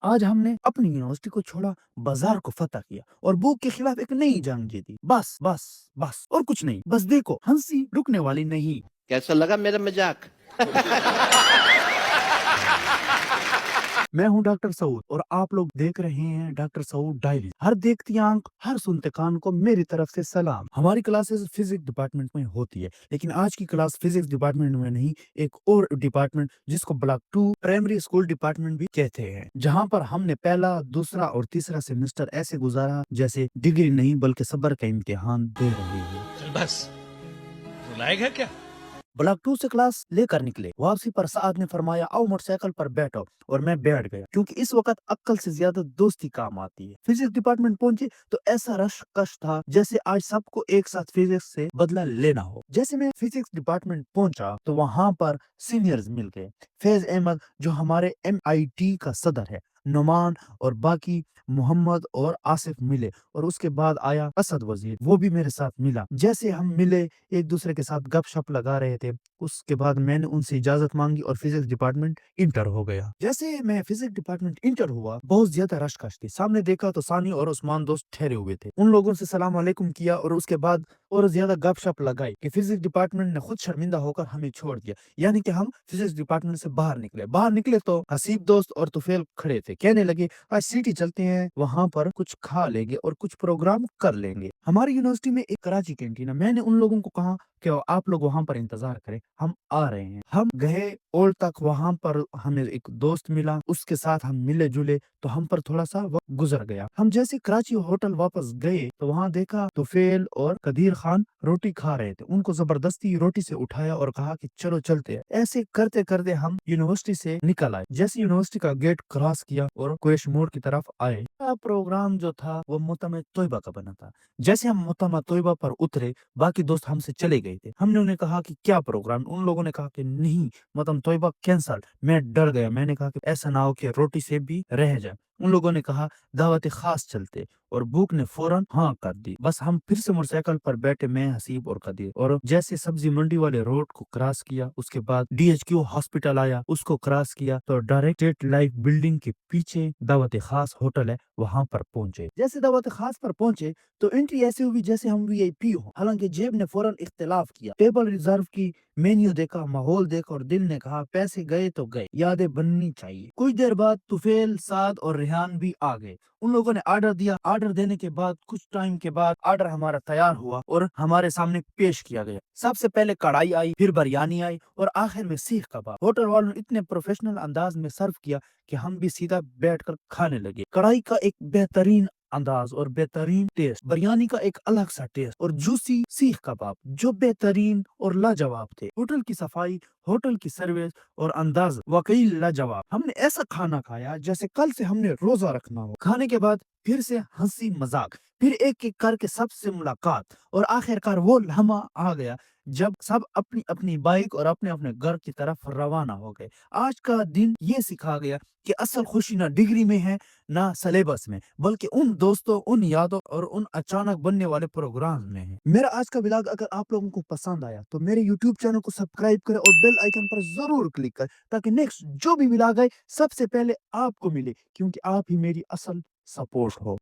آج ہم نے اپنی یونیورسٹی کو چھوڑا، بازار کو فتح کیا اور بھوک کے خلاف ایک نئی جنگ جیتی۔ بس بس بس اور کچھ نہیں، بس دیکھو ہنسی رکنے والی نہیں۔ کیسا لگا میرا مذاق؟ میں ہوں ڈاکٹر سعود اور آپ لوگ دیکھ رہے ہیں ڈاکٹر سعود ڈائری۔ ہر دیکھتی آنکھ، ہر سنتے کان کو میری طرف سے سلام۔ ہماری کلاسز فزکس ڈپارٹمنٹ میں ہوتی ہے، لیکن آج کی کلاس فزکس ڈپارٹمنٹ میں نہیں، ایک اور ڈپارٹمنٹ جس کو بلاک 2 پرائمری اسکول ڈپارٹمنٹ بھی کہتے ہیں، جہاں پر ہم نے پہلا، دوسرا اور تیسرا سیمسٹر ایسے گزارا جیسے ڈگری نہیں بلکہ صبر کا امتحان دے رہے ہیں۔ چل بس، رلائے گا کیا؟ بلاک 2 سے کلاس لے کر نکلے، واپسی پر سعد نے فرمایا آؤ موٹر سائیکل پر بیٹھو، اور میں بیٹھ گیا کیونکہ اس وقت عقل سے زیادہ دوستی کام آتی ہے۔ فزکس ڈپارٹمنٹ پہنچے تو ایسا رش کش تھا جیسے آج سب کو ایک ساتھ فزکس سے بدلہ لینا ہو۔ جیسے میں فزکس ڈپارٹمنٹ پہنچا تو وہاں پر سینئرز مل گئے۔ فیض احمد جو ہمارے MIT کا صدر ہے، نعمان اور باقی محمد اور آصف ملے، اور اس کے بعد آیا اسد وزیر، وہ بھی میرے ساتھ ملا۔ جیسے ہم ملے، ایک دوسرے کے ساتھ گپ شپ لگا رہے تھے، اس کے بعد میں نے ان سے اجازت مانگی اور فزکس ڈپارٹمنٹ انٹر ہو گیا۔ جیسے میں فزکس ڈپارٹمنٹ انٹر ہوا، بہت زیادہ رش کش تھی۔ سامنے دیکھا تو ثانی اور عثمان دوست ٹھہرے ہوئے تھے، ان لوگوں سے سلام علیکم کیا اور اس کے بعد اور زیادہ گپ شپ لگائی کہ فزکس ڈپارٹمنٹ نے خود شرمندہ ہو کر ہمیں چھوڑ دیا، یعنی کہ ہم فزکس ڈپارٹمنٹ سے باہر نکلے تو حسیب دوست اور طفیل کھڑے تھے، کہنے لگے آج سٹی چلتے ہیں، وہاں پر کچھ کھا لیں گے اور کچھ پروگرام کر لیں گے۔ ہماری یونیورسٹی میں ایک کراچی کینٹین ہے، میں نے ان لوگوں کو کہا کہ آپ لوگ وہاں پر انتظار کریں، ہم آ رہے ہیں۔ ہم گئے اور تک، وہاں پر ہمیں ایک دوست ملا، اس کے ساتھ ہم ملے جلے تو ہم پر تھوڑا سا وقت گزر گیا۔ ہم جیسے کراچی ہوٹل واپس گئے تو وہاں دیکھا طفیل اور قدیر خان روٹی کھا رہے تھے، ان کو زبردستی روٹی سے اٹھایا اور کہا کہ چلو چلتے ہیں۔ ایسے کرتے کرتے ہم یونیورسٹی سے نکل آئے۔ جیسے یونیورسٹی کا گیٹ کراس کیا اور کویش موڑ کی طرف آئے، پروگرام جو تھا وہ مؤتمر طیبہ کا بنا تھا۔ جیسے ہم مؤتمر طیبہ پر اترے، باقی دوست ہم سے چلے گئے تھے، ہم نے انہیں کہا کہ کیا پروگرام، ان لوگوں نے کہا کہ نہیں، مؤتمر طیبہ کینسل۔ میں ڈر گیا، میں نے کہا کہ ایسا نہ ہو کہ روٹی سے بھی رہ جائے۔ ان لوگوں نے کہا دعوت خاص چلتے، اور بھوک نے فوراً ہاں کر دی۔ بس ہم پھر سے موٹر سائیکل پر بیٹھے، میں، حسیب اور قدیر، اور جیسے سبزی منڈی والے روڈ کو کراس کیا، اس کے بعد DHQ ہاسپٹل آیا، اس کو کراس کیا تو ڈائریکٹ اسٹیٹ لائف بلڈنگ کے پیچھے دعوت خاص ہوٹل ہے، وہاں پر پہنچے۔ جیسے دعوت خاص پر پہنچے تو انٹری ایسے ہوئی جیسے ہم VIP ہوں، حالانکہ جیب نے فوراً اختلاف کیا، ٹیبل ریزرو کی، مینیو دیکھا، ماحول دیکھا، اور دل نے کہا پیسے گئے تو گئے، یادیں بننی چاہیے۔ کچھ دیر بعد طفیل، سعد اور ریحان بھی آ گئے، ان لوگوں نے آرڈر دیا۔ آرڈر دینے کے بعد کچھ ٹائم کے بعد آرڈر ہمارا تیار ہوا اور ہمارے سامنے پیش کیا گیا۔ سب سے پہلے کڑھائی آئی، پھر بریانی آئی اور آخر میں سیخ کباب۔ ہوٹل والوں نے اتنے پروفیشنل انداز میں سرو کیا کہ ہم بھی سیدھا بیٹھ کر کھانے لگے۔ کڑھائی کا ایک بہترین انداز اور بہترین ٹیسٹ، بریانی کا ایک الگ سا ٹیسٹ، اور جوسی سیخ کباب جو بہترین اور لاجواب تھے۔ ہوٹل کی صفائی، ہوٹل کی سروس اور انداز واقعی لاجواب۔ ہم نے ایسا کھانا کھایا جیسے کل سے ہم نے روزہ رکھنا ہو۔ کھانے کے بعد پھر سے ہنسی مذاق، پھر ایک ایک کر کے سب سے ملاقات، اور آخر کار وہ لمحہ آ گیا جب سب اپنی اپنی بائک اور اپنے اپنے گھر کی طرف روانہ ہو گئے۔ آج کا دن یہ سکھا گیا کہ اصل خوشی نہ ڈگری میں ہے، نہ سلیبس میں، بلکہ ان دوستوں، ان یادوں اور ان اچانک بننے والے پروگرام میں ہے۔ میرا آج کا ولاگ اگر آپ لوگوں کو پسند آیا تو میرے YouTube چینل کو سبسکرائب کریں اور بیل آئیکن پر ضرور کلک کریں، تاکہ نیکسٹ جو بھی ولاگ آئے سب سے پہلے آپ کو ملے، کیونکہ آپ ہی میری اصل سپورٹ ہو۔